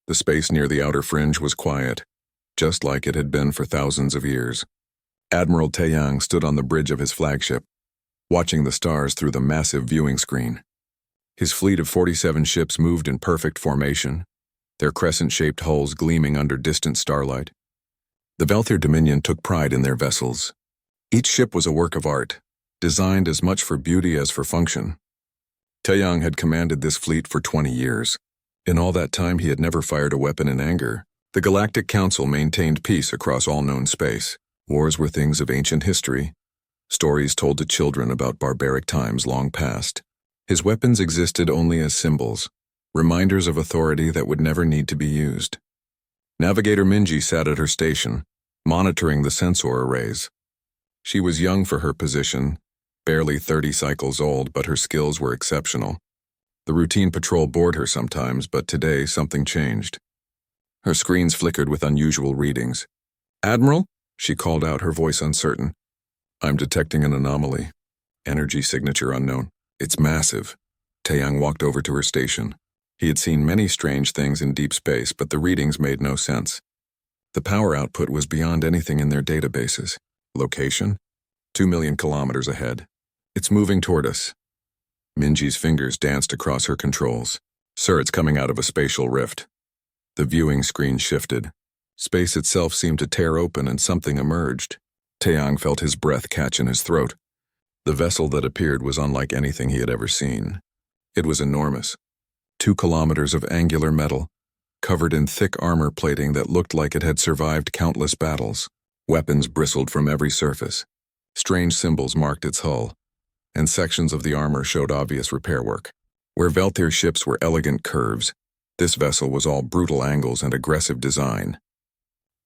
The space near the outer fringe was quiet, just like it had been for thousands of years. Admiral Taeyang stood on the bridge of his flagship, watching the stars through the massive viewing screen. His fleet of 47 ships moved in perfect formation, their crescent-shaped hulls gleaming under distant starlight. The Velthier Dominion took pride in their vessels. Each ship was a work of art, designed as much for beauty as for function. Taeyang had commanded this fleet for 20 years. In all that time, he had never fired a weapon in anger. The Galactic Council maintained peace across all known space. Wars were things of ancient history, stories told to children about barbaric times long past. His weapons existed only as symbols, reminders of authority that would never need to be used. Navigator Minji sat at her station, monitoring the sensor arrays. She was young for her position, barely 30 cycles old, but her skills were exceptional. The routine patrol bored her sometimes, but today something changed. Her screens flickered with unusual readings. "Admiral?" she called out, her voice uncertain. "I'm detecting an anomaly. Energy signature unknown. It's massive." Taeyang walked over to her station. He had seen many strange things in deep space, but the readings made no sense. The power output was beyond anything in their databases. Location? 2 million kilometers ahead. "It's moving toward us." Minji's fingers danced across her controls. "Sir, it's coming out of a spatial rift." The viewing screen shifted. Space itself seemed to tear open and something emerged. Taeyang felt his breath catch in his throat. The vessel that appeared was unlike anything he had ever seen. It was enormous. 2 kilometers of angular metal, covered in thick armor plating that looked like it had survived countless battles. Weapons bristled from every surface. Strange symbols marked its hull, and sections of the armor showed obvious repair work. Where Velthier ships were elegant curves, this vessel was all brutal angles and aggressive design.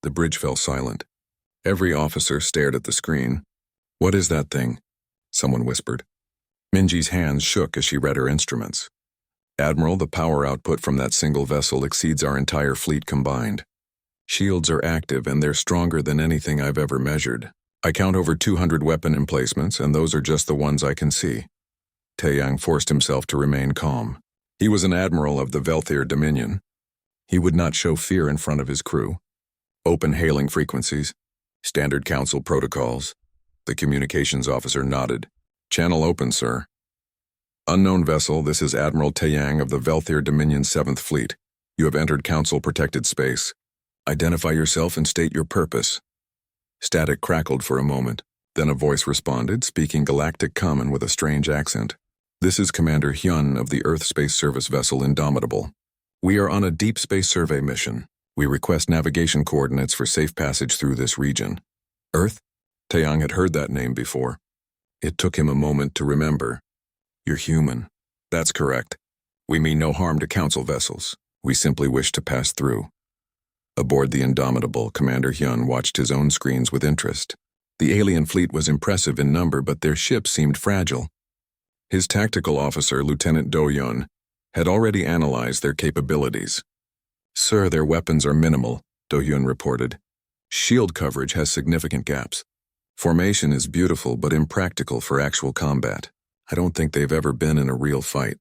The bridge fell silent. Every officer stared at the screen. "What is that thing?" someone whispered. Minji's hands shook as she read her instruments. "Admiral, the power output from that single vessel exceeds our entire fleet combined. Shields are active and they're stronger than anything I've ever measured. I count over 200 weapon emplacements, and those are just the ones I can see." Taeyang forced himself to remain calm. He was an admiral of the Velthier Dominion. He would not show fear in front of his crew. Open hailing frequencies, standard council protocols. The communications officer nodded. "Channel open, sir." "Unknown vessel, this is Admiral Taeyang of the Velthier Dominion 7th Fleet. You have entered council-protected space. Identify yourself and state your purpose." Static crackled for a moment. Then a voice responded, speaking Galactic Common with a strange accent. "This is Commander Hyun of the Earth Space Service vessel Indomitable. We are on a deep space survey mission. We request navigation coordinates for safe passage through this region." "Earth?" Taeyang had heard that name before. It took him a moment to remember. "You're human." "That's correct. We mean no harm to council vessels. We simply wish to pass through." Aboard the Indomitable, Commander Hyun watched his own screens with interest. The alien fleet was impressive in number, but their ships seemed fragile. His tactical officer, Lieutenant Do-Yun, had already analyzed their capabilities. "Sir, their weapons are minimal," Do-Yun reported. "Shield coverage has significant gaps. Formation is beautiful but impractical for actual combat. I don't think they've ever been in a real fight."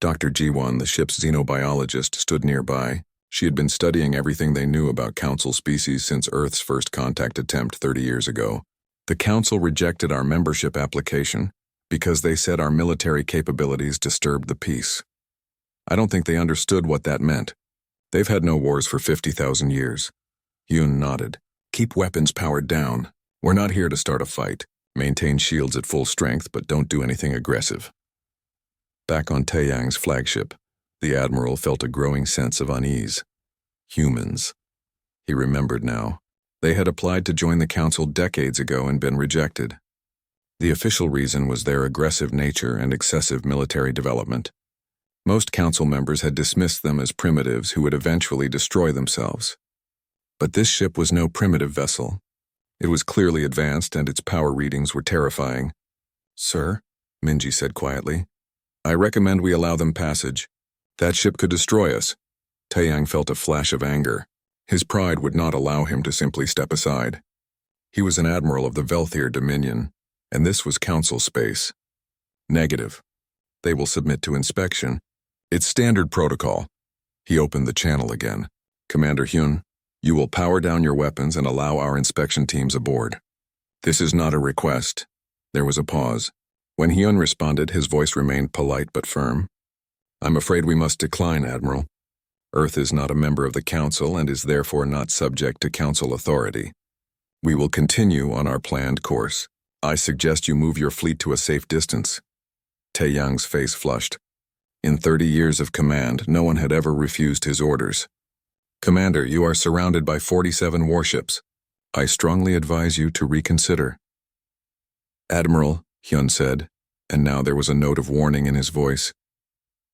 Dr. Ji-won, the ship's xenobiologist, stood nearby. She had been studying everything they knew about Council species since Earth's first contact attempt 30 years ago. "The Council rejected our membership application because they said our military capabilities disturbed the peace. I don't think they understood what that meant. They've had no wars for 50,000 years." Yoon nodded. "Keep weapons powered down. We're not here to start a fight. Maintain shields at full strength, but don't do anything aggressive." Back on Taeyang's flagship, the Admiral felt a growing sense of unease. Humans. He remembered now. They had applied to join the Council decades ago and been rejected. The official reason was their aggressive nature and excessive military development. Most Council members had dismissed them as primitives who would eventually destroy themselves. But this ship was no primitive vessel. It was clearly advanced, and its power readings were terrifying. "Sir," Minji said quietly, "I recommend we allow them passage. That ship could destroy us." Taeyang felt a flash of anger. His pride would not allow him to simply step aside. He was an admiral of the Velthier Dominion, and this was Council space. "Negative. They will submit to inspection. It's standard protocol." He opened the channel again. Commander Hyun, you will power down your weapons and allow our inspection teams aboard. This is not a request. There was a pause. When Hyun responded, his voice remained polite but firm. I'm afraid we must decline, Admiral. Earth is not a member of the Council and is therefore not subject to Council authority. We will continue on our planned course. I suggest you move your fleet to a safe distance. Taeyang's face flushed. In 30 years of command, no one had ever refused his orders. Commander, you are surrounded by 47 warships. I strongly advise you to reconsider. Admiral, Hyun said, and now there was a note of warning in his voice.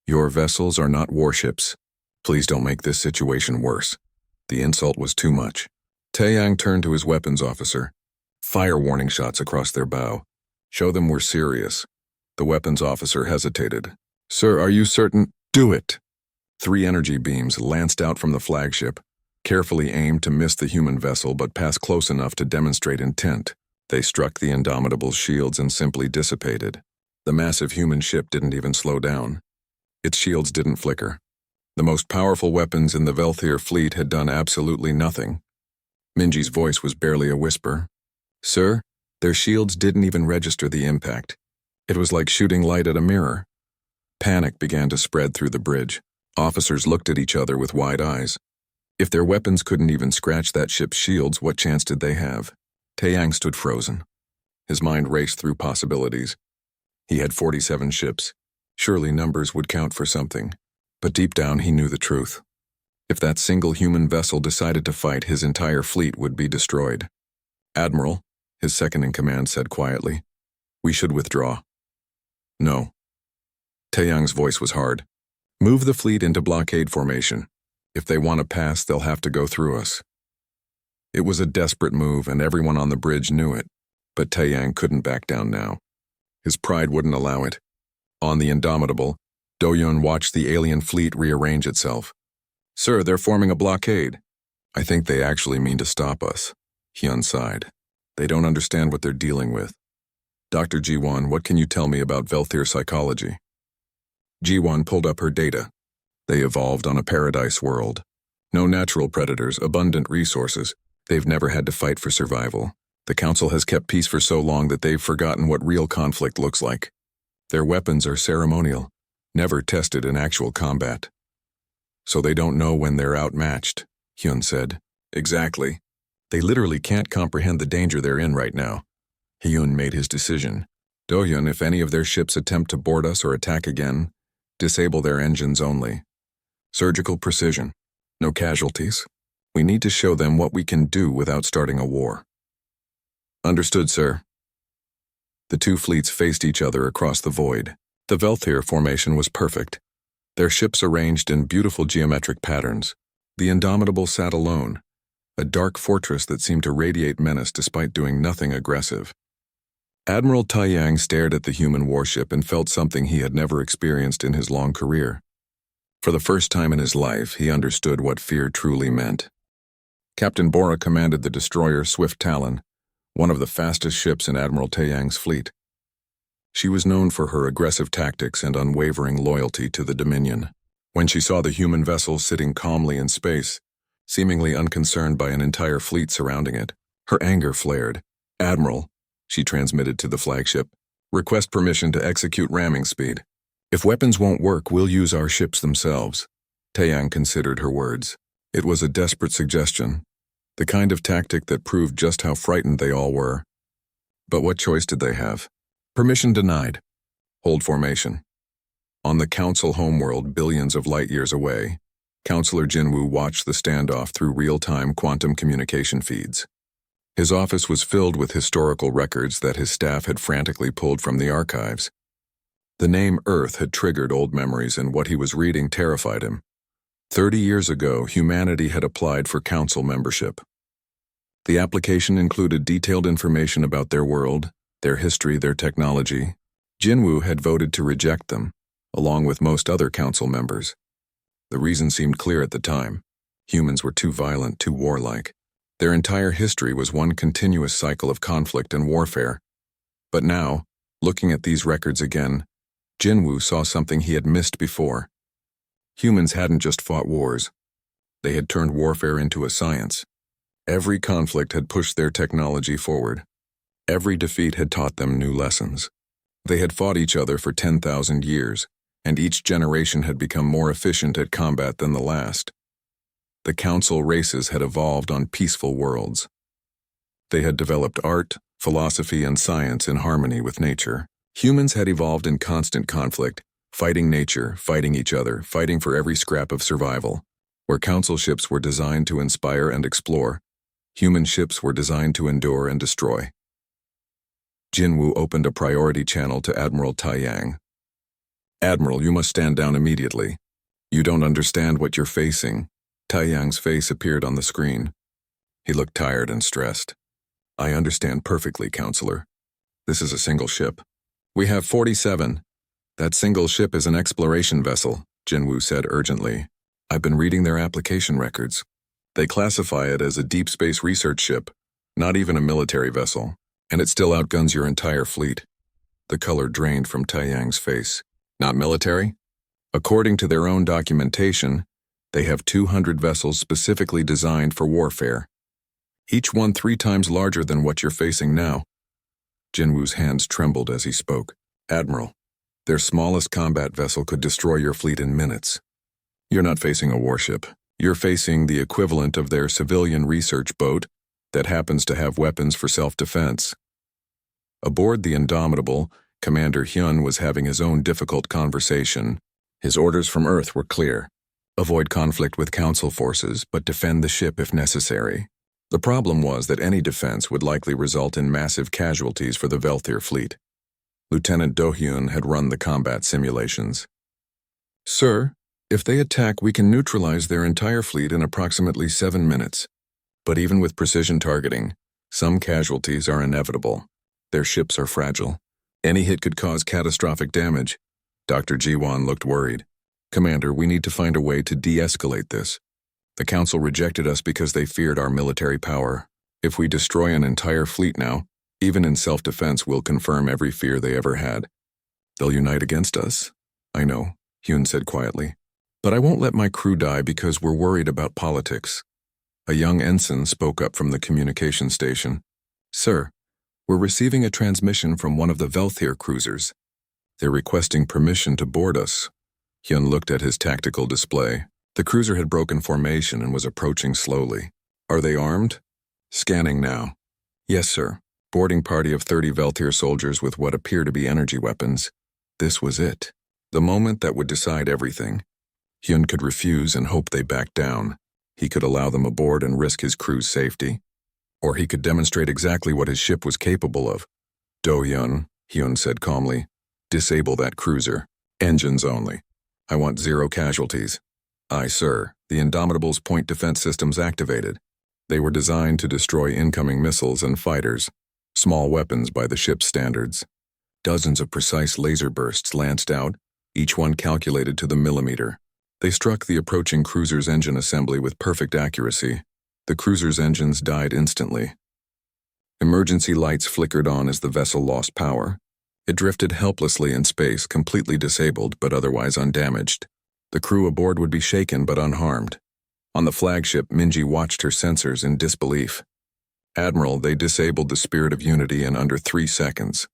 Your vessels are not warships. Please don't make this situation worse. The insult was too much. Taeyang turned to his weapons officer. Fire warning shots across their bow. Show them we're serious. The weapons officer hesitated. Sir, are you certain? Do it! 3 energy beams lanced out from the flagship, carefully aimed to miss the human vessel but pass close enough to demonstrate intent. They struck the Indomitable's shields and simply dissipated. The massive human ship didn't even slow down. Its shields didn't flicker. The most powerful weapons in the Velthier fleet had done absolutely nothing. Minji's voice was barely a whisper. Sir, their shields didn't even register the impact. It was like shooting light at a mirror. Panic began to spread through the bridge. Officers looked at each other with wide eyes. If their weapons couldn't even scratch that ship's shields, what chance did they have? Taeyang stood frozen. His mind raced through possibilities. He had 47 ships. Surely numbers would count for something. But deep down he knew the truth. If that single human vessel decided to fight, his entire fleet would be destroyed. Admiral, his second-in-command said quietly, we should withdraw. No. Taeyang's voice was hard. Move the fleet into blockade formation. If they want to pass, they'll have to go through us. It was a desperate move, and everyone on the bridge knew it. But Taeyang couldn't back down now. His pride wouldn't allow it. On the Indomitable, Do-Yun watched the alien fleet rearrange itself. Sir, they're forming a blockade. I think they actually mean to stop us. Hyun sighed. They don't understand what they're dealing with. Dr. Ji-won, what can you tell me about Velthier psychology? Ji-won pulled up her data. They evolved on a paradise world. No natural predators, abundant resources. They've never had to fight for survival. The Council has kept peace for so long that they've forgotten what real conflict looks like. Their weapons are ceremonial, never tested in actual combat. So they don't know when they're outmatched, Hyun said. Exactly. They literally can't comprehend the danger they're in right now. Hyun made his decision. Do-Yun, if any of their ships attempt to board us or attack again, disable their engines only. Surgical precision. No casualties. We need to show them what we can do without starting a war. Understood, sir. The two fleets faced each other across the void. The Velthier formation was perfect. Their ships arranged in beautiful geometric patterns. The Indomitable sat alone, a dark fortress that seemed to radiate menace despite doing nothing aggressive. Admiral Taeyang stared at the human warship and felt something he had never experienced in his long career. For the first time in his life, he understood what fear truly meant. Captain Bora commanded the destroyer Swift Talon, one of the fastest ships in Admiral Taeyang's fleet. She was known for her aggressive tactics and unwavering loyalty to the Dominion. When she saw the human vessel sitting calmly in space, seemingly unconcerned by an entire fleet surrounding it, her anger flared. Admiral, she transmitted to the flagship, request permission to execute ramming speed. If weapons won't work, we'll use our ships themselves. Taeyang considered her words. It was a desperate suggestion, the kind of tactic that proved just how frightened they all were. But what choice did they have? Permission denied. Hold formation. On the Council homeworld, billions of light years away, Counselor Jinwoo watched the standoff through real-time quantum communication feeds. His office was filled with historical records that his staff had frantically pulled from the archives. The name Earth had triggered old memories, and what he was reading terrified him. 30 years ago, humanity had applied for Council membership. The application included detailed information about their world, their history, their technology. Jinwoo had voted to reject them, along with most other Council members. The reason seemed clear at the time. Humans were too violent, too warlike. Their entire history was one continuous cycle of conflict and warfare. But now, looking at these records again, Jinwoo saw something he had missed before. Humans hadn't just fought wars. They had turned warfare into a science. Every conflict had pushed their technology forward. Every defeat had taught them new lessons. They had fought each other for 10,000 years, and each generation had become more efficient at combat than the last. The council races had evolved on peaceful worlds. They had developed art, philosophy, and science in harmony with nature. Humans had evolved in constant conflict, fighting nature, fighting each other, fighting for every scrap of survival. Where council ships were designed to inspire and explore, human ships were designed to endure and destroy. Jinwu opened a priority channel to Admiral Taiyang. "Admiral, you must stand down immediately. You don't understand what you're facing." Taiyang's face appeared on the screen. He looked tired and stressed. "I understand perfectly, Counselor. This is a single ship. We have 47. That single ship is an exploration vessel," Jinwu said urgently. "I've been reading their application records. They classify it as a deep space research ship, not even a military vessel, and it still outguns your entire fleet." The color drained from Taiyang's face. "Not military? According to their own documentation, they have 200 vessels specifically designed for warfare. Each one 3 times larger than what you're facing now." Jinwu's hands trembled as he spoke. "Admiral, their smallest combat vessel could destroy your fleet in minutes. You're not facing a warship. You're facing the equivalent of their civilian research boat that happens to have weapons for self-defense." Aboard the Indomitable, Commander Hyun was having his own difficult conversation. His orders from Earth were clear. Avoid conflict with Council forces, but defend the ship if necessary. The problem was that any defense would likely result in massive casualties for the Velthir fleet. Lieutenant Do-hyun had run the combat simulations. "Sir, if they attack, we can neutralize their entire fleet in approximately 7 minutes. But even with precision targeting, some casualties are inevitable. Their ships are fragile. Any hit could cause catastrophic damage." Dr. Jiwon looked worried. "Commander, we need to find a way to de-escalate this. The Council rejected us because they feared our military power. If we destroy an entire fleet now, even in self-defense, we'll confirm every fear they ever had. They'll unite against us." "I know," Hyun said quietly. "But I won't let my crew die because we're worried about politics." A young ensign spoke up from the communication station. "Sir, we're receiving a transmission from one of the Velthir cruisers. They're requesting permission to board us." Hyun looked at his tactical display. The cruiser had broken formation and was approaching slowly. "Are they armed?" "Scanning now." "Yes, sir. Boarding party of 30 Velthir soldiers with what appear to be energy weapons." This was it. The moment that would decide everything. Hyun could refuse and hope they backed down. He could allow them aboard and risk his crew's safety. Or he could demonstrate exactly what his ship was capable of. "Do-hyun," Hyun said calmly, "disable that cruiser. Engines only. I want 0 casualties." "Aye, sir." The Indomitable's point defense systems activated. They were designed to destroy incoming missiles and fighters, small weapons by the ship's standards. Dozens of precise laser bursts lanced out, each one calculated to the millimeter. They struck the approaching cruiser's engine assembly with perfect accuracy. The cruiser's engines died instantly. Emergency lights flickered on as the vessel lost power. It drifted helplessly in space, completely disabled but otherwise undamaged. The crew aboard would be shaken but unharmed. On the flagship, Minji watched her sensors in disbelief. "Admiral, they disabled the Spirit of Unity in under 3 seconds.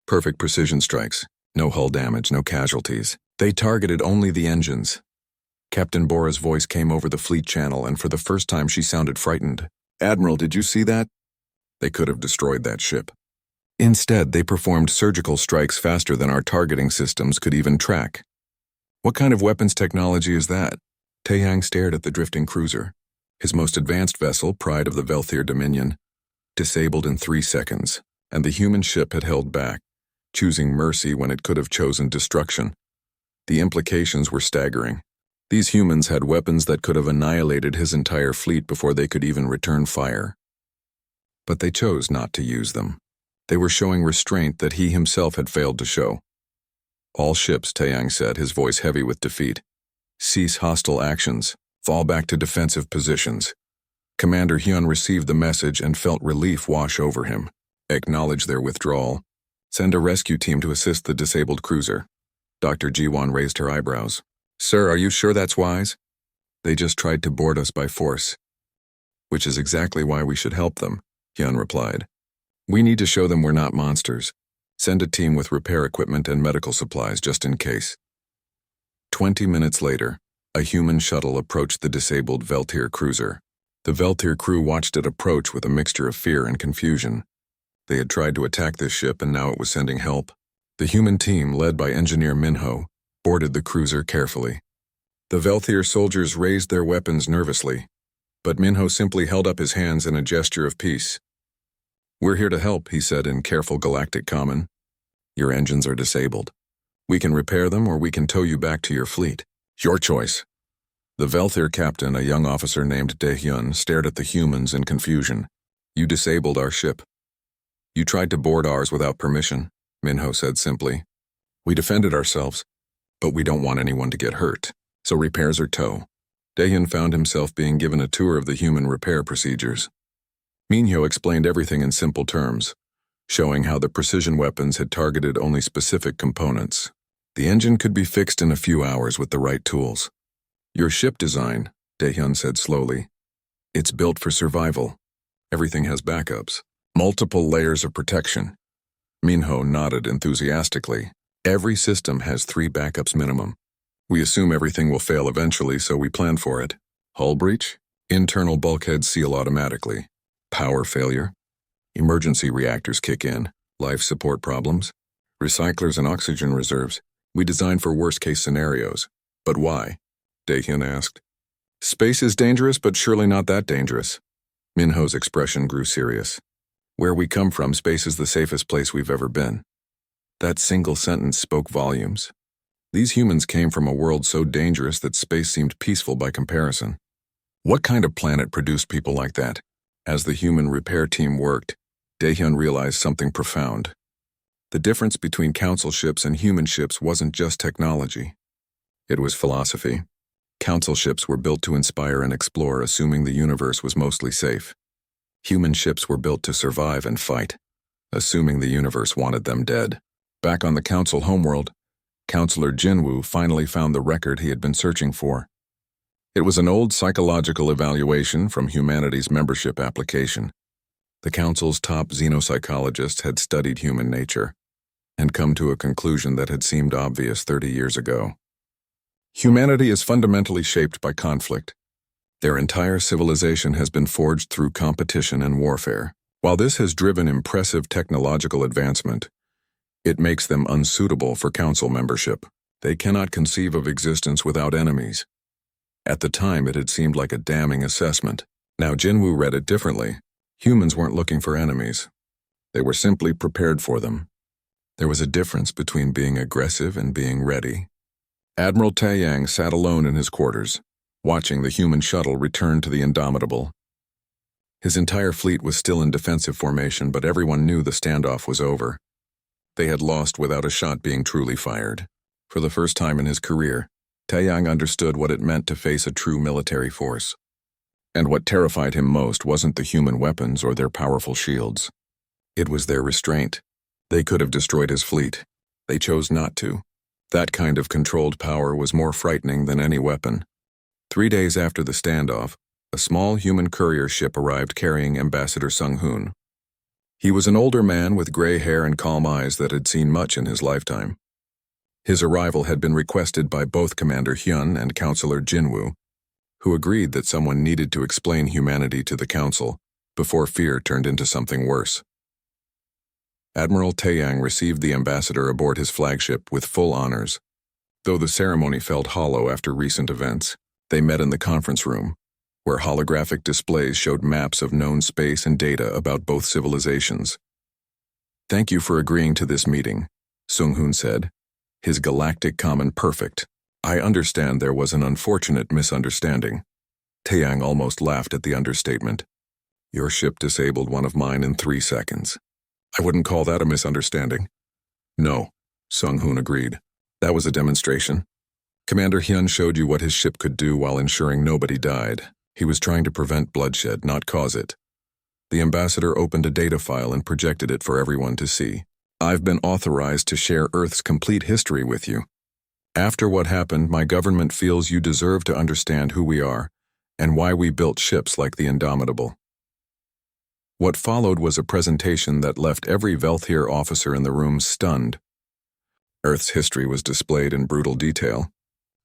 Perfect precision strikes. No hull damage, no casualties. They targeted only the engines." Captain Bora's voice came over the fleet channel, and for the first time she sounded frightened. "Admiral, did you see that? They could have destroyed that ship. Instead, they performed surgical strikes faster than our targeting systems could even track." "What kind of weapons technology is that?" Taeyang stared at the drifting cruiser. His most advanced vessel, pride of the Velthir Dominion, disabled in 3 seconds, and the human ship had held back, choosing mercy when it could have chosen destruction. The implications were staggering. These humans had weapons that could have annihilated his entire fleet before they could even return fire. But they chose not to use them. They were showing restraint that he himself had failed to show. "All ships," Taeyang said, his voice heavy with defeat. "Cease hostile actions. Fall back to defensive positions." Commander Hyun received the message and felt relief wash over him. "Acknowledge their withdrawal. Send a rescue team to assist the disabled cruiser." Dr. Jiwon raised her eyebrows. Sir, are you sure that's wise? They just tried to board us by force. Which is exactly why we should help them, Hyun replied. We need to show them we're not monsters. Send a team with repair equipment and medical supplies just in case. 20 minutes later, a human shuttle approached the disabled Veltir cruiser. The Veltir crew watched it approach with a mixture of fear and confusion. They had tried to attack this ship and now it was sending help. The human team, led by engineer Minho, boarded the cruiser carefully. The Veltir soldiers raised their weapons nervously, but Minho simply held up his hands in a gesture of peace. We're here to help, he said in careful galactic common. Your engines are disabled. We can repair them or we can tow you back to your fleet. Your choice. The Veltir captain, a young officer named Daehyun, stared at the humans in confusion. You disabled our ship. You tried to board ours without permission, Minho said simply. We defended ourselves, but we don't want anyone to get hurt, so repairs or tow. Daehyun found himself being given a tour of the human repair procedures. Minho explained everything in simple terms, showing how the precision weapons had targeted only specific components. The engine could be fixed in a few hours with the right tools. Your ship design, Daehyun said slowly. It's built for survival. Everything has backups, multiple layers of protection. Minho nodded enthusiastically. Every system has 3 backups minimum. We assume everything will fail eventually, so we plan for it. Hull breach? Internal bulkheads seal automatically. Power failure? Emergency reactors kick in. Life support problems? Recyclers and oxygen reserves. We design for worst-case scenarios. But why? Daehyun asked. Space is dangerous, but surely not that dangerous. Minho's expression grew serious. Where we come from, space is the safest place we've ever been. That single sentence spoke volumes. These humans came from a world so dangerous that space seemed peaceful by comparison. What kind of planet produced people like that? As the human repair team worked, Daehyun realized something profound. The difference between council ships and human ships wasn't just technology. It was philosophy. Council ships were built to inspire and explore, assuming the universe was mostly safe. Human ships were built to survive and fight, assuming the universe wanted them dead. Back on the council homeworld, Counselor Jinwoo finally found the record he had been searching for. It was an old psychological evaluation from humanity's membership application. The council's top xenopsychologists had studied human nature and come to a conclusion that had seemed obvious 30 years ago. Humanity is fundamentally shaped by conflict. Their entire civilization has been forged through competition and warfare. While this has driven impressive technological advancement, it makes them unsuitable for council membership. They cannot conceive of existence without enemies. At the time, it had seemed like a damning assessment. Now Jinwoo read it differently. Humans weren't looking for enemies. They were simply prepared for them. There was a difference between being aggressive and being ready. Admiral Taeyang sat alone in his quarters, watching the human shuttle return to the Indomitable. His entire fleet was still in defensive formation, but everyone knew the standoff was over. They had lost without a shot being truly fired. For the first time in his career, Taeyang understood what it meant to face a true military force. And what terrified him most wasn't the human weapons or their powerful shields. It was their restraint. They could have destroyed his fleet. They chose not to. That kind of controlled power was more frightening than any weapon. 3 days after the standoff, a small human courier ship arrived carrying Ambassador Sung-hoon. He was an older man with gray hair and calm eyes that had seen much in his lifetime. His arrival had been requested by both Commander Hyun and Counselor Jinwoo, who agreed that someone needed to explain humanity to the Council before fear turned into something worse. Admiral Taeyang received the ambassador aboard his flagship with full honors. Though the ceremony felt hollow after recent events, they met in the conference room, where holographic displays showed maps of known space and data about both civilizations. Thank you for agreeing to this meeting, Sung-hoon said, his galactic common perfect. I understand there was an unfortunate misunderstanding. Taeyang almost laughed at the understatement. Your ship disabled one of mine in 3 seconds. I wouldn't call that a misunderstanding. No, Sung-hoon agreed. That was a demonstration. Commander Hyun showed you what his ship could do while ensuring nobody died. He was trying to prevent bloodshed, not cause it. The ambassador opened a data file and projected it for everyone to see. I've been authorized to share Earth's complete history with you. After what happened, my government feels you deserve to understand who we are and why we built ships like the Indomitable. What followed was a presentation that left every Velthier officer in the room stunned. Earth's history was displayed in brutal detail.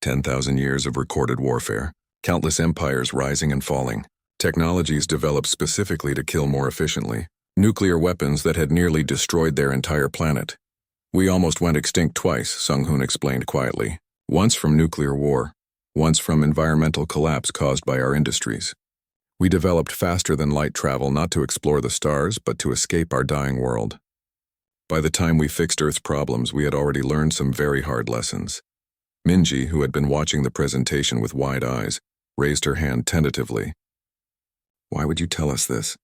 10,000 years of recorded warfare, countless empires rising and falling, technologies developed specifically to kill more efficiently, nuclear weapons that had nearly destroyed their entire planet. We almost went extinct twice, Sung-hoon explained quietly. Once from nuclear war, once from environmental collapse caused by our industries. We developed faster than light travel not to explore the stars, but to escape our dying world. By the time we fixed Earth's problems, we had already learned some very hard lessons. Minji, who had been watching the presentation with wide eyes, raised her hand tentatively. Why would you tell us this?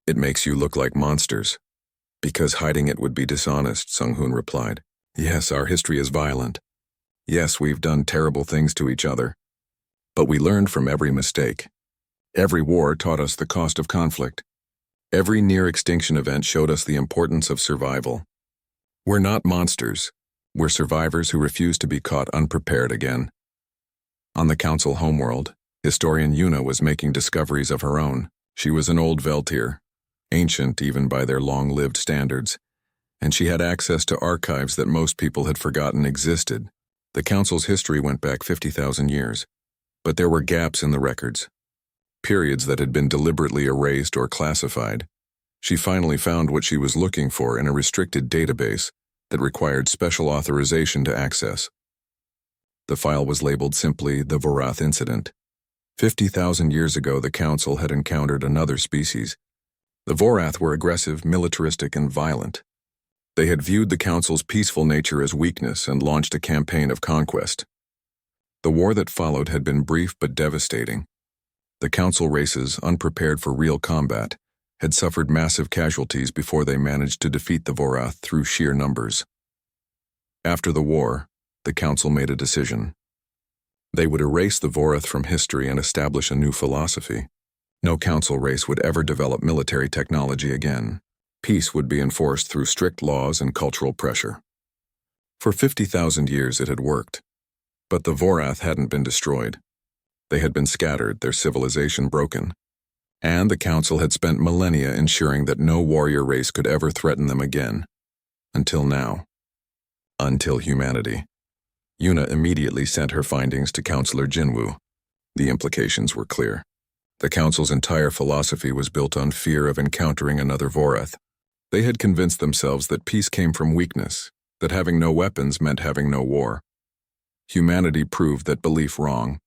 It makes you look like monsters. Because hiding it would be dishonest, Sung-hoon replied. Yes, our history is violent. Yes, we've done terrible things to each other. But we learned from every mistake. Every war taught us the cost of conflict. Every near-extinction event showed us the importance of survival. We're not monsters. We're survivors who refuse to be caught unprepared again. On the council homeworld, historian Yuna was making discoveries of her own. She was an old Veltier, ancient even by their long-lived standards, and she had access to archives that most people had forgotten existed. The council's history went back 50,000 years, but there were gaps in the records, periods that had been deliberately erased or classified. She finally found what she was looking for in a restricted database that required special authorization to access. The file was labeled simply the Vorath Incident. 50,000 years ago, the Council had encountered another species. The Vorath were aggressive, militaristic, and violent. They had viewed the Council's peaceful nature as weakness and launched a campaign of conquest. The war that followed had been brief but devastating. The Council races, unprepared for real combat, had suffered massive casualties before they managed to defeat the Vorath through sheer numbers. After the war, the Council made a decision. They would erase the Vorath from history and establish a new philosophy. No Council race would ever develop military technology again. Peace would be enforced through strict laws and cultural pressure. For 50,000 years it had worked. But the Vorath hadn't been destroyed. They had been scattered, their civilization broken. And the Council had spent millennia ensuring that no warrior race could ever threaten them again. Until now. Until humanity. Yuna immediately sent her findings to Counselor Jinwoo. The implications were clear. The Council's entire philosophy was built on fear of encountering another Vorath. They had convinced themselves that peace came from weakness, that having no weapons meant having no war. Humanity proved that belief wrong.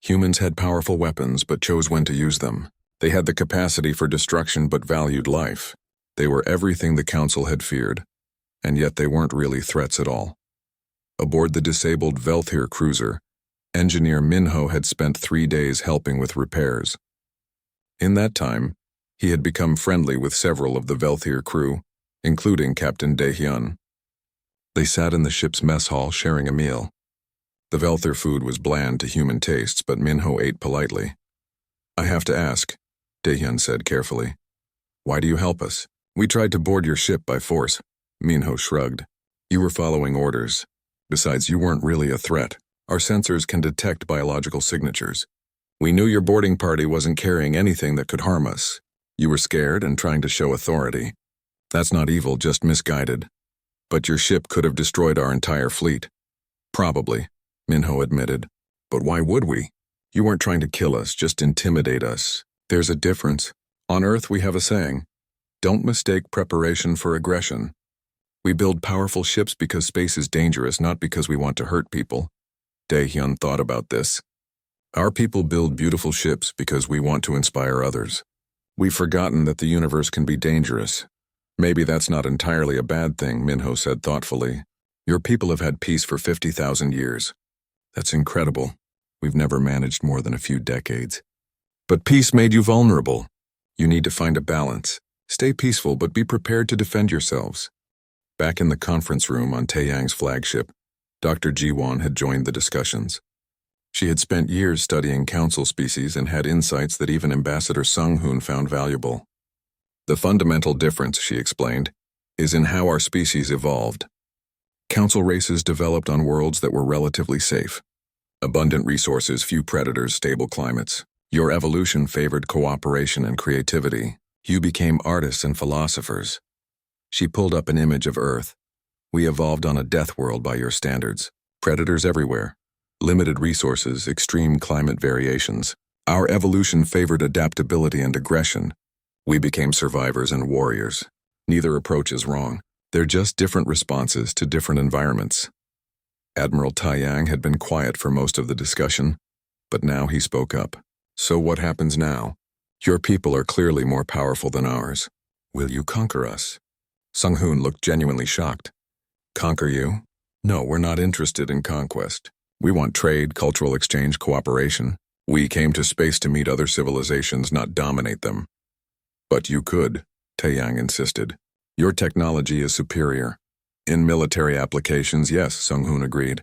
Humans had powerful weapons but chose when to use them. They had the capacity for destruction but valued life. They were everything the Council had feared, and yet they weren't really threats at all. Aboard the disabled Velthier cruiser, engineer Minho had spent 3 days helping with repairs. In that time, he had become friendly with several of the Velthier crew, including Captain Daehyun. They sat in the ship's mess hall sharing a meal. The Velthier food was bland to human tastes, but Minho ate politely. I have to ask, Daehyun said carefully. Why do you help us? We tried to board your ship by force. Minho shrugged. You were following orders. Besides, you weren't really a threat. Our sensors can detect biological signatures. We knew your boarding party wasn't carrying anything that could harm us. You were scared and trying to show authority. That's not evil, just misguided. But your ship could have destroyed our entire fleet. Probably, Minho admitted. But why would we? You weren't trying to kill us, just intimidate us. There's a difference. On Earth we have a saying, don't mistake preparation for aggression. We build powerful ships because space is dangerous, not because we want to hurt people. Daehyun thought about this. Our people build beautiful ships because we want to inspire others. We've forgotten that the universe can be dangerous. Maybe that's not entirely a bad thing, Minho said thoughtfully. Your people have had peace for 50,000 years. That's incredible. We've never managed more than a few decades. But peace made you vulnerable. You need to find a balance. Stay peaceful, but be prepared to defend yourselves. Back in the conference room on Taeyang's flagship, Dr. Jiwon had joined the discussions. She had spent years studying council species and had insights that even Ambassador Sung-hoon found valuable. The fundamental difference, she explained, is in how our species evolved. Council races developed on worlds that were relatively safe. Abundant resources, few predators, stable climates. Your evolution favored cooperation and creativity. You became artists and philosophers. She pulled up an image of Earth. We evolved on a death world by your standards. Predators everywhere. Limited resources, extreme climate variations. Our evolution favored adaptability and aggression. We became survivors and warriors. Neither approach is wrong. They're just different responses to different environments. Admiral Taiyang had been quiet for most of the discussion, but now he spoke up. So what happens now? Your people are clearly more powerful than ours. Will you conquer us? Sung-hoon looked genuinely shocked. Conquer you? No, we're not interested in conquest. We want trade, cultural exchange, cooperation. We came to space to meet other civilizations, not dominate them. But you could, Taiyang insisted. Your technology is superior. In military applications, yes, Sung-hoon agreed.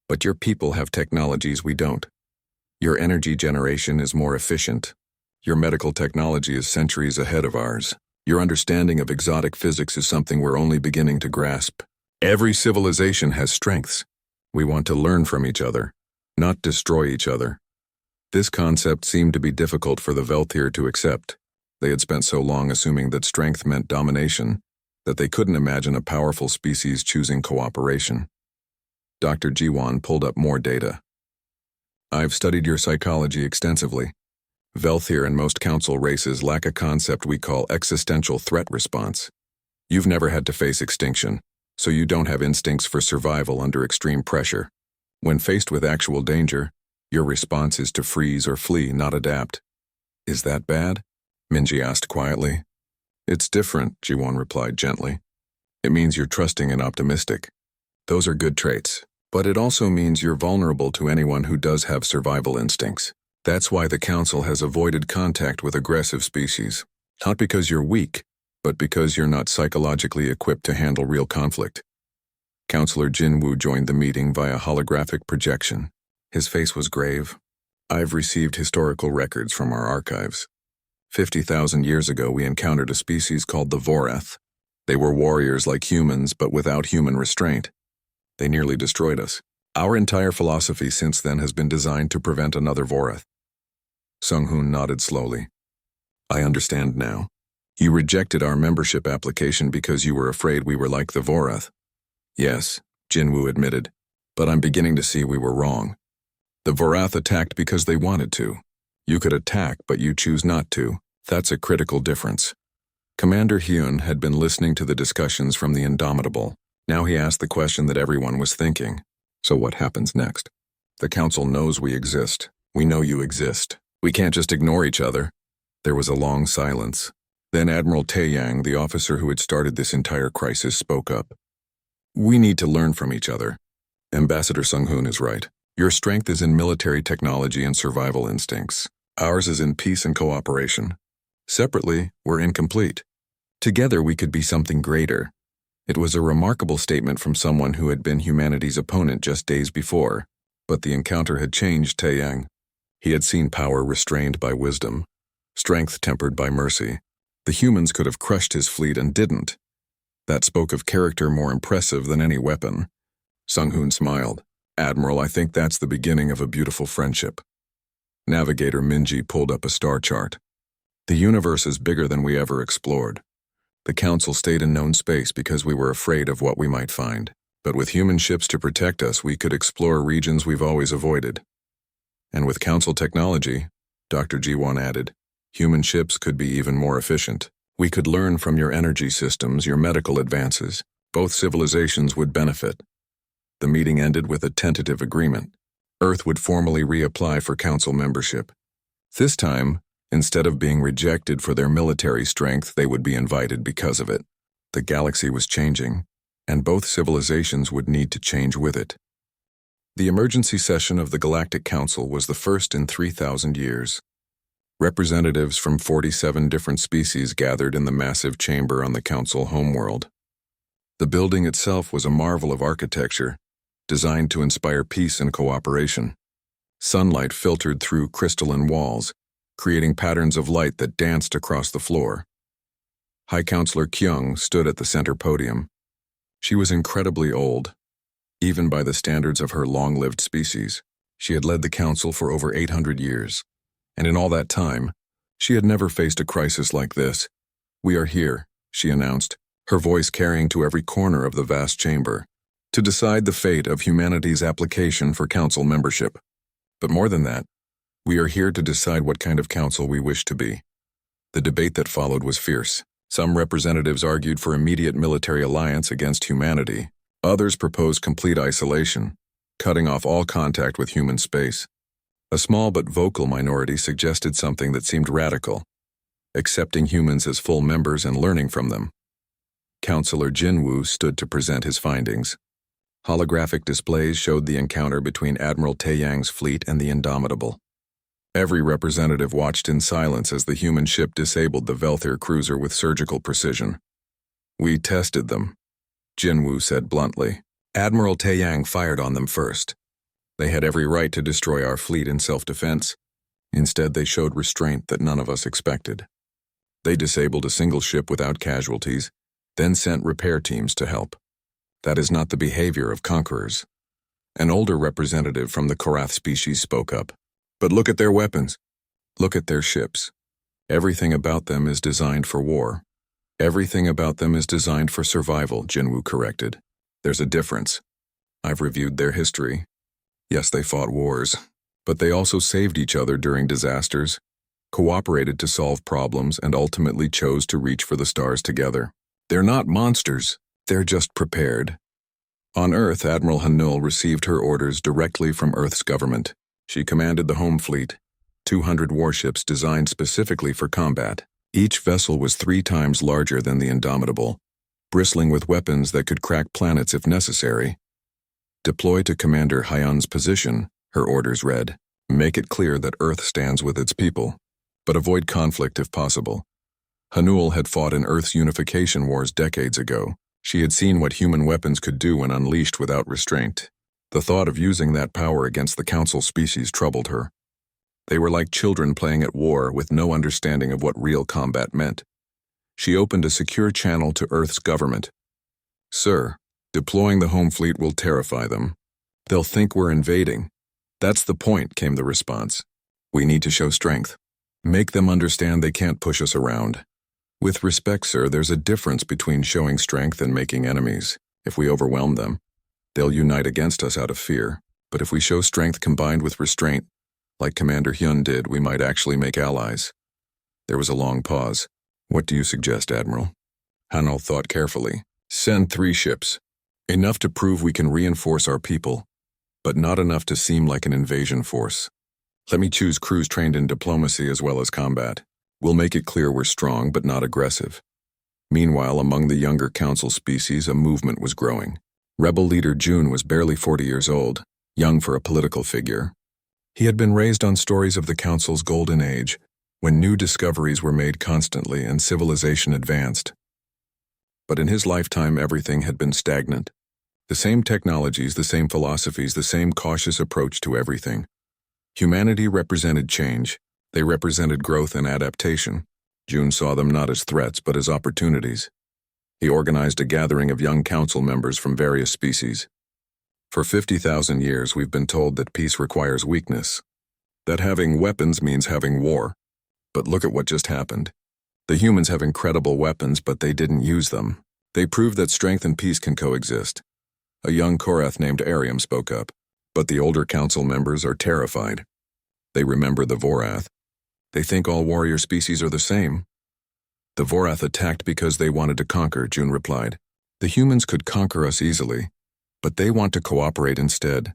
But your people have technologies we don't. Your energy generation is more efficient. Your medical technology is centuries ahead of ours. Your understanding of exotic physics is something we're only beginning to grasp. Every civilization has strengths. We want to learn from each other, not destroy each other. This concept seemed to be difficult for the Velthir to accept. They had spent so long assuming that strength meant domination, that they couldn't imagine a powerful species choosing cooperation. Dr. Jiwon pulled up more data. I've studied your psychology extensively. Velthir and most council races lack a concept we call existential threat response. You've never had to face extinction, so you don't have instincts for survival under extreme pressure. When faced with actual danger, your response is to freeze or flee, not adapt. Is that bad? Minji asked quietly. It's different, Jiwon replied gently. It means you're trusting and optimistic. Those are good traits, but it also means you're vulnerable to anyone who does have survival instincts. That's why the Council has avoided contact with aggressive species. Not because you're weak, but because you're not psychologically equipped to handle real conflict. Counselor Jinwoo joined the meeting via holographic projection. His face was grave. I've received historical records from our archives. 50,000 years ago, we encountered a species called the Vorath. They were warriors like humans, but without human restraint. They nearly destroyed us. Our entire philosophy since then has been designed to prevent another Vorath. Sung-hoon nodded slowly. I understand now. You rejected our membership application because you were afraid we were like the Vorath. Yes, Jinwoo admitted, but I'm beginning to see we were wrong. The Vorath attacked because they wanted to. You could attack, but you choose not to. That's a critical difference. Commander Hyun had been listening to the discussions from the Indomitable. Now he asked the question that everyone was thinking. So what happens next? The Council knows we exist. We know you exist. We can't just ignore each other. There was a long silence. Then Admiral Taeyang, the officer who had started this entire crisis, spoke up. We need to learn from each other. Ambassador Sung-hoon is right. Your strength is in military technology and survival instincts. Ours is in peace and cooperation. Separately, we're incomplete. Together we could be something greater. It was a remarkable statement from someone who had been humanity's opponent just days before, but the encounter had changed Taeyang. He had seen power restrained by wisdom, strength tempered by mercy. The humans could have crushed his fleet and didn't. That spoke of character more impressive than any weapon. Sung-hoon smiled. Admiral, I think that's the beginning of a beautiful friendship. Navigator Minji pulled up a star chart. The universe is bigger than we ever explored. The Council stayed in known space because we were afraid of what we might find. But with human ships to protect us, we could explore regions we've always avoided. And with Council technology, Dr. Jiwon added, human ships could be even more efficient. We could learn from your energy systems, your medical advances. Both civilizations would benefit. The meeting ended with a tentative agreement. Earth would formally reapply for Council membership. This time, instead of being rejected for their military strength, they would be invited because of it. The galaxy was changing, and both civilizations would need to change with it. The emergency session of the Galactic Council was the first in 3,000 years. Representatives from 47 different species gathered in the massive chamber on the Council homeworld. The building itself was a marvel of architecture, designed to inspire peace and cooperation. Sunlight filtered through crystalline walls, creating patterns of light that danced across the floor. High Counselor Kyung stood at the center podium. She was incredibly old, even by the standards of her long-lived species. She had led the council for over 800 years, and in all that time, she had never faced a crisis like this. "We are here," she announced, her voice carrying to every corner of the vast chamber, "to decide the fate of humanity's application for council membership. But more than that, we are here to decide what kind of council we wish to be." The debate that followed was fierce. Some representatives argued for immediate military alliance against humanity. Others proposed complete isolation, cutting off all contact with human space. A small but vocal minority suggested something that seemed radical: accepting humans as full members and learning from them. Councillor Jinwoo stood to present his findings. Holographic displays showed the encounter between Admiral Taeyang's fleet and the Indomitable. Every representative watched in silence as the human ship disabled the Velthir cruiser with surgical precision. "We tested them," Jinwoo said bluntly. "Admiral Taeyang fired on them first. They had every right to destroy our fleet in self-defense. Instead, they showed restraint that none of us expected. They disabled a single ship without casualties, then sent repair teams to help. That is not the behavior of conquerors." An older representative from the Korath species spoke up. "But look at their weapons. Look at their ships. Everything about them is designed for war. Everything about them is designed for survival," Jinwoo corrected. "There's a difference. I've reviewed their history. Yes, they fought wars, but they also saved each other during disasters, cooperated to solve problems, and ultimately chose to reach for the stars together. They're not monsters. They're just prepared." On Earth, Admiral Hanul received her orders directly from Earth's government. She commanded the home fleet, 200 warships designed specifically for combat. Each vessel was 3 times larger than the Indomitable, bristling with weapons that could crack planets if necessary. "Deploy to Commander Hyun's position," her orders read. "Make it clear that Earth stands with its people, but avoid conflict if possible." Hanul had fought in Earth's unification wars decades ago. She had seen what human weapons could do when unleashed without restraint. The thought of using that power against the Council species troubled her. They were like children playing at war with no understanding of what real combat meant. She opened a secure channel to Earth's government. "Sir, deploying the home fleet will terrify them. They'll think we're invading." "That's the point," came the response. "We need to show strength. Make them understand they can't push us around. With respect, sir, there's a difference between showing strength and making enemies. If we overwhelm them, they'll unite against us out of fear. But if we show strength combined with restraint, like Commander Hyun did, we might actually make allies." There was a long pause. "What do you suggest, Admiral?" Hanul thought carefully. "Send 3 ships. Enough to prove we can reinforce our people, but not enough to seem like an invasion force. Let me choose crews trained in diplomacy as well as combat. We'll make it clear we're strong but not aggressive." Meanwhile, among the younger Council species, a movement was growing. Rebel leader Jun was barely 40 years old, young for a political figure. He had been raised on stories of the Council's golden age, when new discoveries were made constantly and civilization advanced. But in his lifetime, everything had been stagnant. The same technologies, the same philosophies, the same cautious approach to everything. Humanity represented change. They represented growth and adaptation. Jun saw them not as threats but as opportunities. He organized a gathering of young council members from various species. "For 50,000 years, we've been told that peace requires weakness, that having weapons means having war. But look at what just happened. The humans have incredible weapons, but they didn't use them. They proved that strength and peace can coexist." A young Korath named Ariam spoke up. "But the older council members are terrified. They remember the Vorath. They think all warrior species are the same." "The Vorath attacked because they wanted to conquer," Jun replied. "The humans could conquer us easily, but they want to cooperate instead.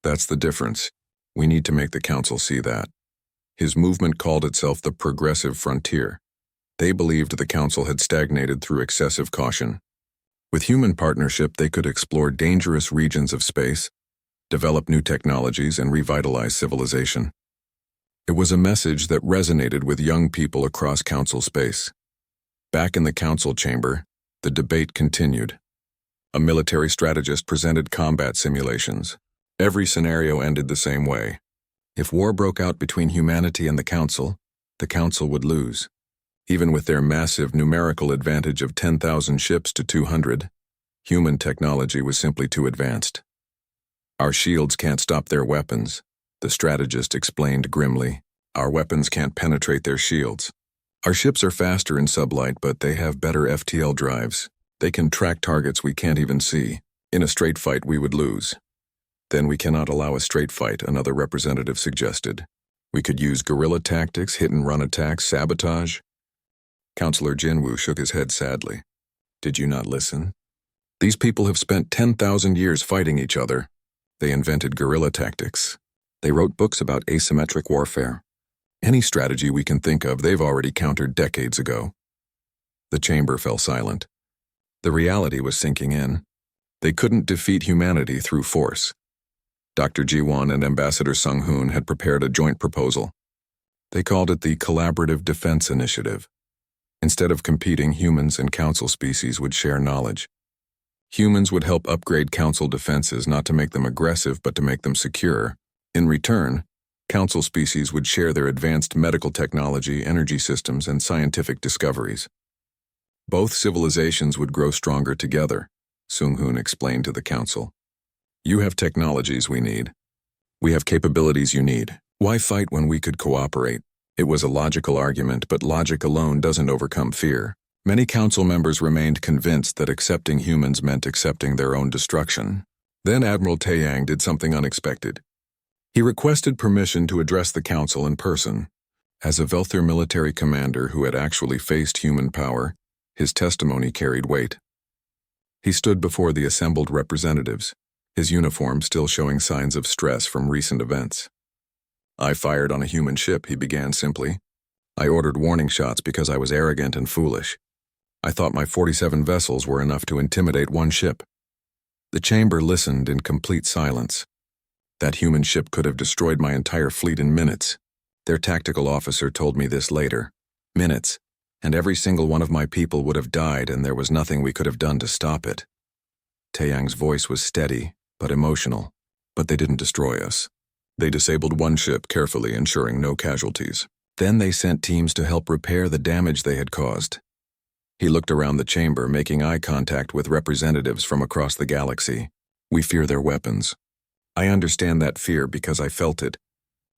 That's the difference. We need to make the council see that." His movement called itself the Progressive Frontier. They believed the council had stagnated through excessive caution. With human partnership, they could explore dangerous regions of space, develop new technologies, and revitalize civilization. It was a message that resonated with young people across council space. Back in the council chamber, the debate continued. A military strategist presented combat simulations. Every scenario ended the same way. If war broke out between humanity and the council would lose. Even with their massive numerical advantage of 10,000 ships to 200, Human technology was simply too advanced. Our shields can't stop their weapons, the strategist explained grimly. Our weapons can't penetrate their shields. Our ships are faster in sublight, but they have better FTL drives. They can track targets we can't even see. In a straight fight, we would lose. Then we cannot allow a straight fight, another representative suggested. We could use guerrilla tactics, hit-and-run attacks, sabotage. Counselor Jinwoo shook his head sadly. Did you not listen? These people have spent 10,000 years fighting each other. They invented guerrilla tactics. They wrote books about asymmetric warfare. Any strategy we can think of, they've already countered decades ago. The chamber fell silent. The reality was sinking in. They couldn't defeat humanity through force. Dr. Ji-won and Ambassador Sung-hoon had prepared a joint proposal. They called it the Collaborative Defense Initiative. Instead of competing, humans and council species would share knowledge. Humans would help upgrade council defenses, not to make them aggressive, but to make them secure. In return, council species would share their advanced medical technology, energy systems, and scientific discoveries. Both civilizations would grow stronger together, Sung-hoon explained to the council. You have technologies we need. We have capabilities you need. Why fight when we could cooperate? It was a logical argument, but logic alone doesn't overcome fear. Many council members remained convinced that accepting humans meant accepting their own destruction. Then Admiral Taeyang did something unexpected. He requested permission to address the council in person. As a Velther military commander who had actually faced human power, his testimony carried weight. He stood before the assembled representatives, his uniform still showing signs of stress from recent events. I fired on a human ship, he began simply. I ordered warning shots because I was arrogant and foolish. I thought my 47 vessels were enough to intimidate one ship. The chamber listened in complete silence. That human ship could have destroyed my entire fleet in minutes. Their tactical officer told me this later. Minutes, and every single one of my people would have died, and there was nothing we could have done to stop it. Taeyang's voice was steady, but emotional. But they didn't destroy us. They disabled one ship carefully, ensuring no casualties. Then they sent teams to help repair the damage they had caused. He looked around the chamber, making eye contact with representatives from across the galaxy. We fear their weapons. I understand that fear because I felt it.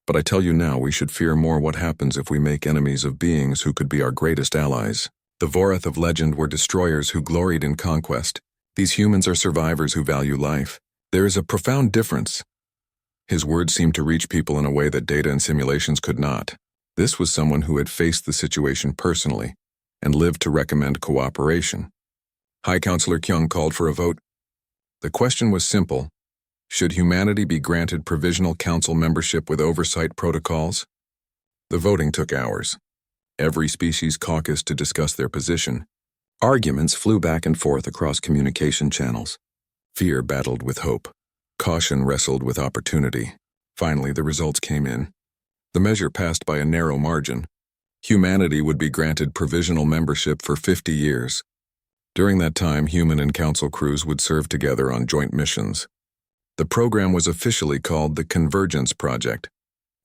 But I tell you now, we should fear more what happens if we make enemies of beings who could be our greatest allies. The Vorath of legend were destroyers who gloried in conquest. These humans are survivors who value life. There is a profound difference. His words seemed to reach people in a way that data and simulations could not. This was someone who had faced the situation personally and lived to recommend cooperation. High Counselor Kyung called for a vote. The question was simple. Should humanity be granted provisional council membership with oversight protocols? The voting took hours. Every species caucused to discuss their position. Arguments flew back and forth across communication channels. Fear battled with hope. Caution wrestled with opportunity. Finally, the results came in. The measure passed by a narrow margin. Humanity would be granted provisional membership for 50 years. During that time, human and council crews would serve together on joint missions. The program was officially called the Convergence Project.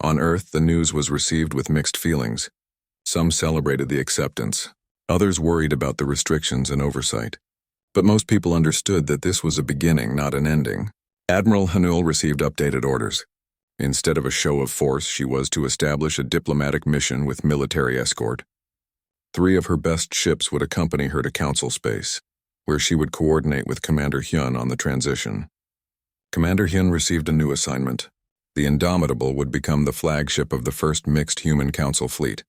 On Earth, the news was received with mixed feelings. Some celebrated the acceptance. Others worried about the restrictions and oversight. But most people understood that this was a beginning, not an ending. Admiral Hanul received updated orders. Instead of a show of force, she was to establish a diplomatic mission with military escort. 3 of her best ships would accompany her to council space, where she would coordinate with Commander Hyun on the transition. Commander Hyun received a new assignment. The Indomitable would become the flagship of the first mixed human council fleet.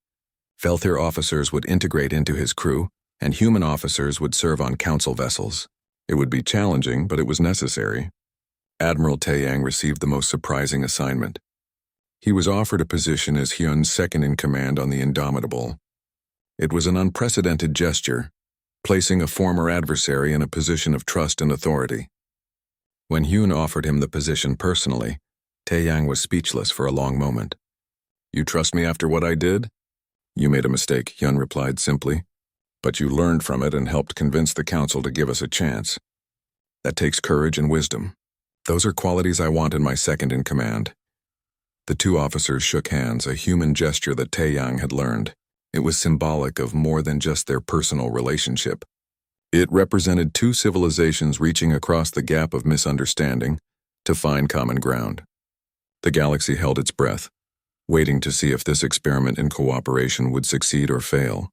Velther officers would integrate into his crew, and human officers would serve on council vessels. It would be challenging, but it was necessary. Admiral Taeyang received the most surprising assignment. He was offered a position as Hyun's second-in-command on the Indomitable. It was an unprecedented gesture, placing a former adversary in a position of trust and authority. When Hyun offered him the position personally, Taeyang was speechless for a long moment. You trust me after what I did? You made a mistake, Hyun replied simply. But you learned from it and helped convince the council to give us a chance. That takes courage and wisdom. Those are qualities I want in my second-in-command. The 2 officers shook hands, a human gesture that Taeyang had learned. It was symbolic of more than just their personal relationship. It represented two civilizations reaching across the gap of misunderstanding to find common ground. The galaxy held its breath, waiting to see if this experiment in cooperation would succeed or fail.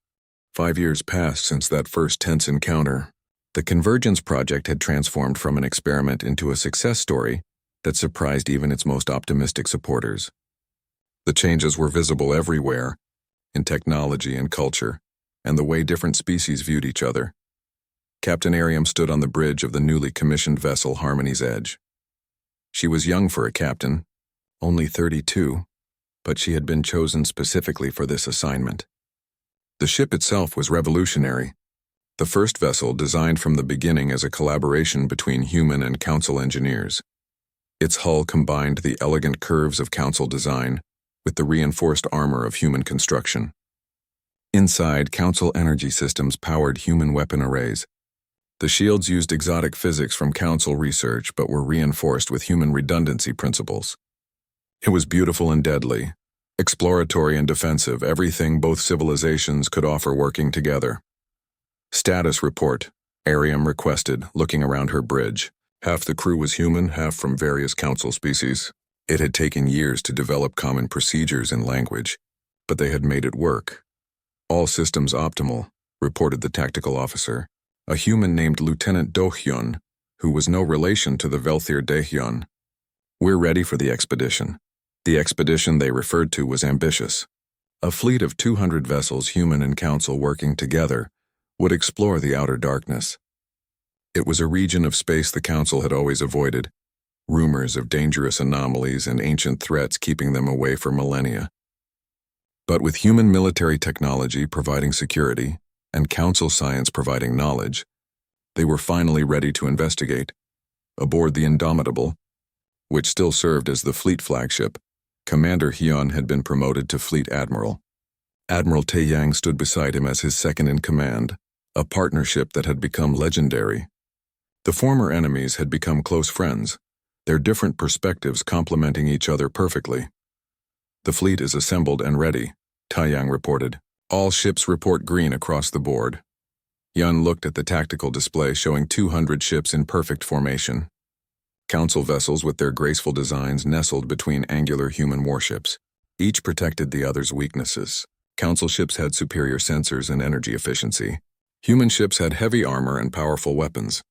5 years passed since that first tense encounter. The Convergence project had transformed from an experiment into a success story that surprised even its most optimistic supporters. The changes were visible everywhere, in technology and culture, and the way different species viewed each other. Captain Ariam stood on the bridge of the newly commissioned vessel Harmony's Edge. She was young for a captain, only 32, but she had been chosen specifically for this assignment. The ship itself was revolutionary. The first vessel designed from the beginning as a collaboration between human and council engineers. Its hull combined the elegant curves of council design with the reinforced armor of human construction. Inside, council energy systems powered human weapon arrays. The shields used exotic physics from council research but were reinforced with human redundancy principles. It was beautiful and deadly, exploratory and defensive, everything both civilizations could offer working together. Status report, Ariam requested, looking around her bridge. Half the crew was human, half from various council species. It had taken years to develop common procedures and language, but they had made it work. All systems optimal, reported the tactical officer, a human named Lieutenant Dohyun, who was no relation to the Velthir Dahyun. We're ready for the expedition. The expedition they referred to was ambitious. A fleet of 200 vessels, human and council working together, would explore the outer darkness. It was a region of space the council had always avoided, rumors of dangerous anomalies and ancient threats keeping them away for millennia. But with human military technology providing security and council science providing knowledge, they were finally ready to investigate. Aboard the Indomitable, which still served as the fleet flagship, Commander Hyun had been promoted to Fleet Admiral. Admiral Taeyang stood beside him as his second-in-command, a partnership that had become legendary. The former enemies had become close friends, their different perspectives complementing each other perfectly. The fleet is assembled and ready, Taeyang reported. All ships report green across the board. Yun looked at the tactical display showing 200 ships in perfect formation. Council vessels with their graceful designs nestled between angular human warships. Each protected the other's weaknesses. Council ships had superior sensors and energy efficiency. Human ships had heavy armor and powerful weapons.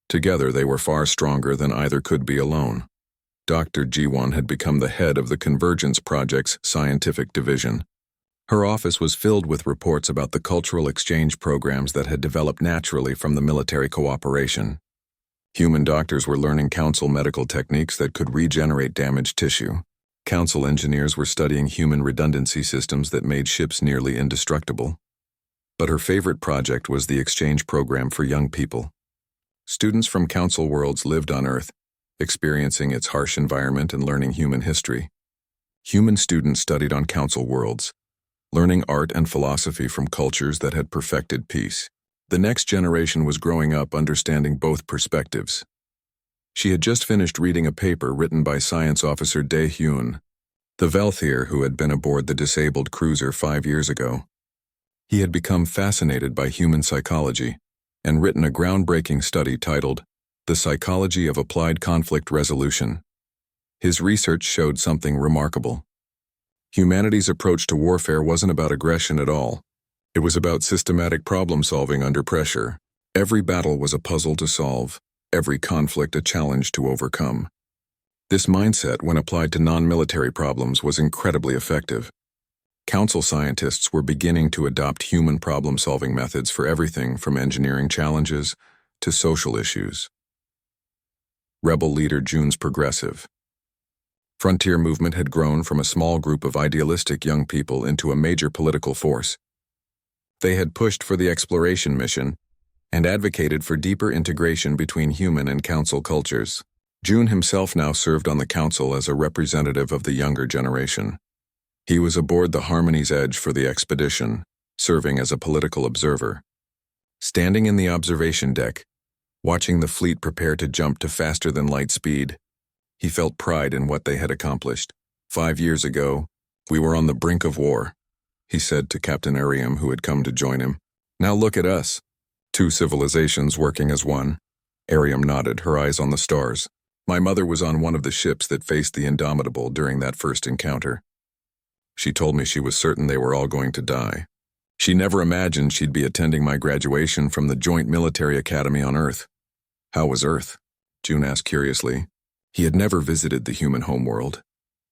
Together they were far stronger than either could be alone. Dr. Ji-won had become the head of the Convergence Project's scientific division. Her office was filled with reports about the cultural exchange programs that had developed naturally from the military cooperation. Human doctors were learning council medical techniques that could regenerate damaged tissue. Council engineers were studying human redundancy systems that made ships nearly indestructible. But her favorite project was the exchange program for young people. Students from council worlds lived on Earth, experiencing its harsh environment and learning human history. Human students studied on council worlds, learning art and philosophy from cultures that had perfected peace. The next generation was growing up understanding both perspectives. She had just finished reading a paper written by Science Officer Dae-hyun, the Velthir who had been aboard the disabled cruiser 5 years ago. He had become fascinated by human psychology and written a groundbreaking study titled The Psychology of Applied Conflict Resolution. His research showed something remarkable. Humanity's approach to warfare wasn't about aggression at all. It was about systematic problem-solving under pressure. Every battle was a puzzle to solve, every conflict a challenge to overcome. This mindset, when applied to non-military problems, was incredibly effective. Council scientists were beginning to adopt human problem-solving methods for everything from engineering challenges to social issues. Rebel leader June's progressive. Frontier movement had grown from a small group of idealistic young people into a major political force. They had pushed for the exploration mission and advocated for deeper integration between human and council cultures. June himself now served on the council as a representative of the younger generation. He was aboard the Harmony's Edge for the expedition, serving as a political observer. Standing in the observation deck, watching the fleet prepare to jump to faster-than-light speed, he felt pride in what they had accomplished. 5 years ago, we were on the brink of war, he said to Captain Ariam, who had come to join him. Now look at us. 2 civilizations working as one. Ariam nodded, her eyes on the stars. My mother was on one of the ships that faced the Indomitable during that first encounter. She told me she was certain they were all going to die. She never imagined she'd be attending my graduation from the Joint Military Academy on Earth. How was Earth? June asked curiously. He had never visited the human homeworld.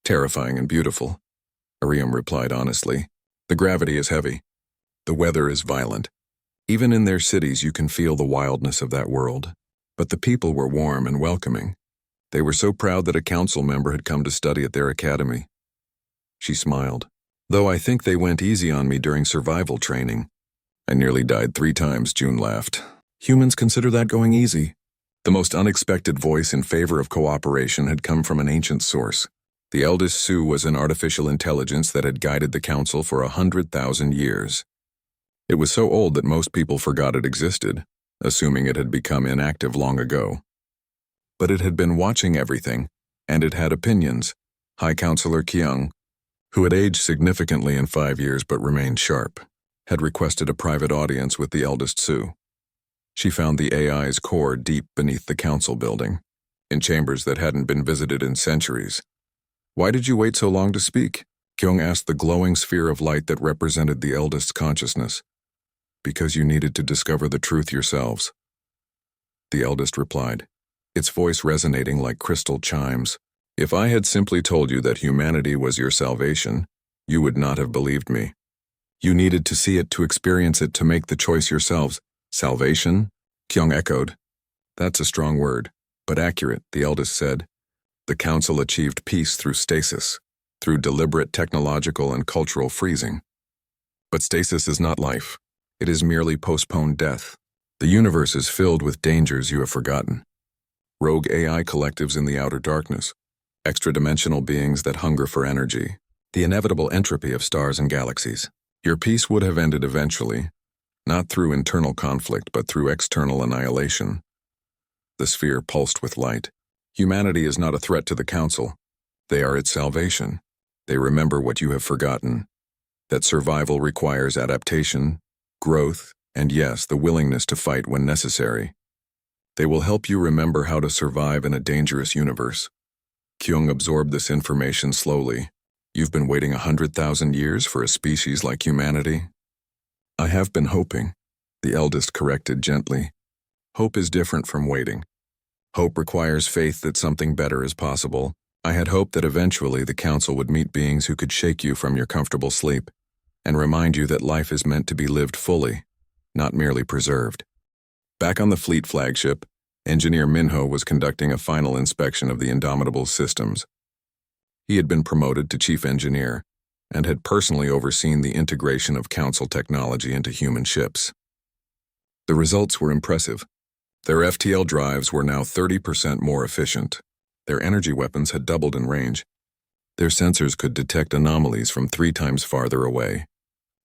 Terrifying and beautiful. Ariam replied honestly. The gravity is heavy. The weather is violent. Even in their cities you can feel the wildness of that world. But the people were warm and welcoming. They were so proud that a council member had come to study at their academy. She smiled. Though I think they went easy on me during survival training. I nearly died 3 times, June laughed. Humans consider that going easy. The most unexpected voice in favor of cooperation had come from an ancient source. The eldest Su was an artificial intelligence that had guided the council for 100,000 years. It was so old that most people forgot it existed, assuming it had become inactive long ago. But it had been watching everything, and it had opinions. High Counselor Kyung, who had aged significantly in 5 years but remained sharp, had requested a private audience with the eldest Su. She found the AI's core deep beneath the council building, in chambers that hadn't been visited in centuries. Why did you wait so long to speak? Kyung asked the glowing sphere of light that represented the eldest's consciousness. Because you needed to discover the truth yourselves. The eldest replied, its voice resonating like crystal chimes. If I had simply told you that humanity was your salvation, you would not have believed me. You needed to see it, to experience it, to make the choice yourselves. Salvation? Kyung echoed. That's a strong word, but accurate, the eldest said. The council achieved peace through stasis, through deliberate technological and cultural freezing. But stasis is not life. It is merely postponed death. The universe is filled with dangers you have forgotten. Rogue AI collectives in the outer darkness, extra-dimensional beings that hunger for energy, the inevitable entropy of stars and galaxies. Your peace would have ended eventually, not through internal conflict but through external annihilation. The sphere pulsed with light. Humanity is not a threat to the council. They are its salvation. They remember what you have forgotten, that survival requires adaptation, growth, and yes, the willingness to fight when necessary. They will help you remember how to survive in a dangerous universe. Kyung absorbed this information slowly. You've been waiting 100,000 years for a species like humanity? I have been hoping, the eldest corrected gently. Hope is different from waiting. Hope requires faith that something better is possible. I had hoped that eventually the council would meet beings who could shake you from your comfortable sleep and remind you that life is meant to be lived fully, not merely preserved. Back on the fleet flagship, Engineer Minho was conducting a final inspection of the Indomitable's systems. He had been promoted to chief engineer and had personally overseen the integration of council technology into human ships. The results were impressive. Their FTL drives were now 30% more efficient. Their energy weapons had doubled in range. Their sensors could detect anomalies from 3 times farther away.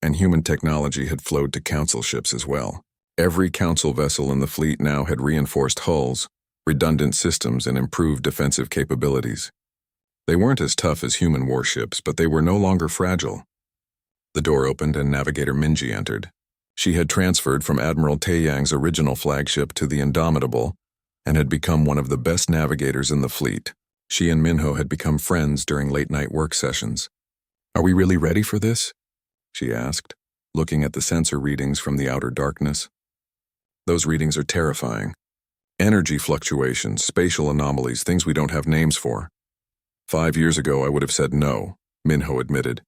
And human technology had flowed to council ships as well. Every council vessel in the fleet now had reinforced hulls, redundant systems, and improved defensive capabilities. They weren't as tough as human warships, but they were no longer fragile. The door opened and Navigator Minji entered. She had transferred from Admiral Taeyang's original flagship to the Indomitable and had become one of the best navigators in the fleet. She and Minho had become friends during late-night work sessions. Are we really ready for this? She asked, looking at the sensor readings from the outer darkness. Those readings are terrifying. Energy fluctuations, spatial anomalies, things we don't have names for. 5 years ago I would have said no, Minho admitted.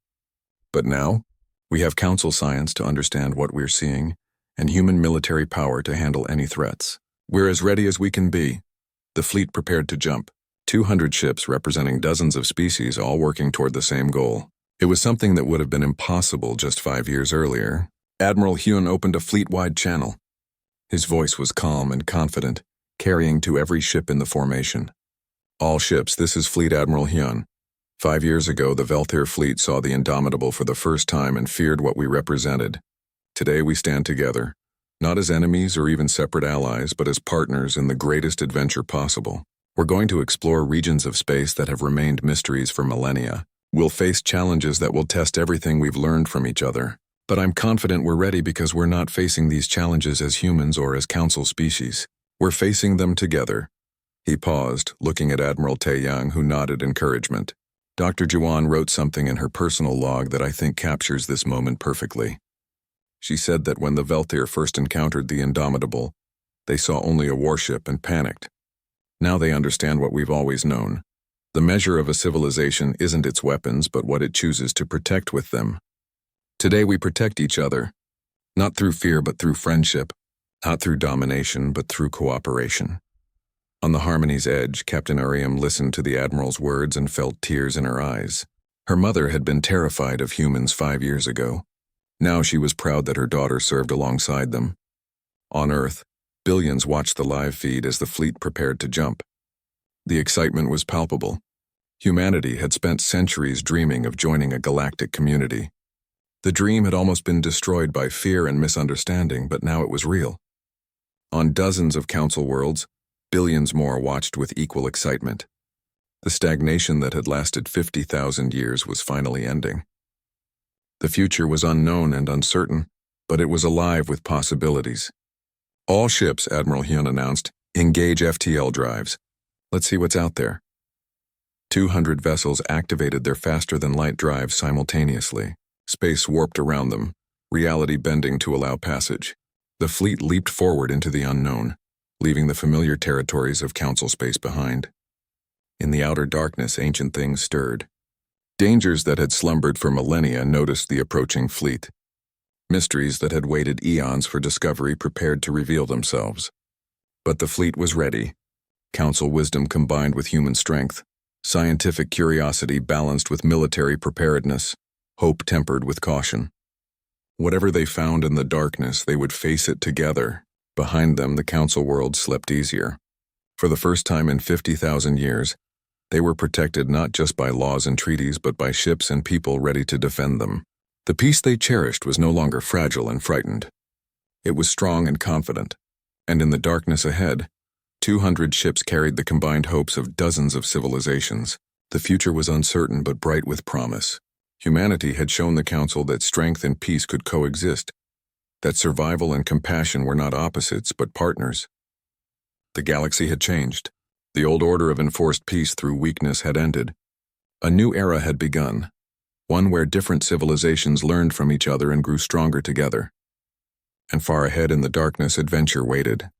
But now, we have council science to understand what we're seeing, and human military power to handle any threats. We're as ready as we can be. The fleet prepared to jump. 200 ships representing dozens of species all working toward the same goal. It was something that would have been impossible just 5 years earlier. Admiral Hyun opened a fleet-wide channel. His voice was calm and confident, carrying to every ship in the formation. All ships, this is Fleet Admiral Hyun. 5 years ago, the Velthir fleet saw the Indomitable for the first time and feared what we represented. Today we stand together, not as enemies or even separate allies, but as partners in the greatest adventure possible. We're going to explore regions of space that have remained mysteries for millennia. We'll face challenges that will test everything we've learned from each other. But I'm confident we're ready because we're not facing these challenges as humans or as council species. We're facing them together." He paused, looking at Admiral Taeyang, who nodded encouragement. Dr. Juan wrote something in her personal log that I think captures this moment perfectly. She said that when the Velthir first encountered the Indomitable, they saw only a warship and panicked. Now they understand what we've always known. The measure of a civilization isn't its weapons, but what it chooses to protect with them. Today we protect each other, not through fear but through friendship, not through domination but through cooperation. On the Harmony's edge, Captain Uriam listened to the Admiral's words and felt tears in her eyes. Her mother had been terrified of humans 5 years ago. Now she was proud that her daughter served alongside them. On Earth, billions watched the live feed as the fleet prepared to jump. The excitement was palpable. Humanity had spent centuries dreaming of joining a galactic community. The dream had almost been destroyed by fear and misunderstanding, but now it was real. On dozens of council worlds, billions more watched with equal excitement. The stagnation that had lasted 50,000 years was finally ending. The future was unknown and uncertain, but it was alive with possibilities. "All ships," Admiral Hyun announced, "engage FTL drives. Let's see what's out there." 200 vessels activated their faster-than-light drives simultaneously. Space warped around them, reality bending to allow passage. The fleet leaped forward into the unknown, leaving the familiar territories of council space behind. In the outer darkness, ancient things stirred. Dangers that had slumbered for millennia noticed the approaching fleet. Mysteries that had waited eons for discovery prepared to reveal themselves. But the fleet was ready. Council wisdom combined with human strength, scientific curiosity balanced with military preparedness, hope tempered with caution. Whatever they found in the darkness, they would face it together. Behind them, the council world slept easier. For the first time in 50,000 years, they were protected not just by laws and treaties, but by ships and people ready to defend them. The peace they cherished was no longer fragile and frightened. It was strong and confident. And in the darkness ahead, 200 ships carried the combined hopes of dozens of civilizations. The future was uncertain but bright with promise. Humanity had shown the Council that strength and peace could coexist, that survival and compassion were not opposites but partners. The galaxy had changed. The old order of enforced peace through weakness had ended. A new era had begun, one where different civilizations learned from each other and grew stronger together. And far ahead in the darkness, adventure waited.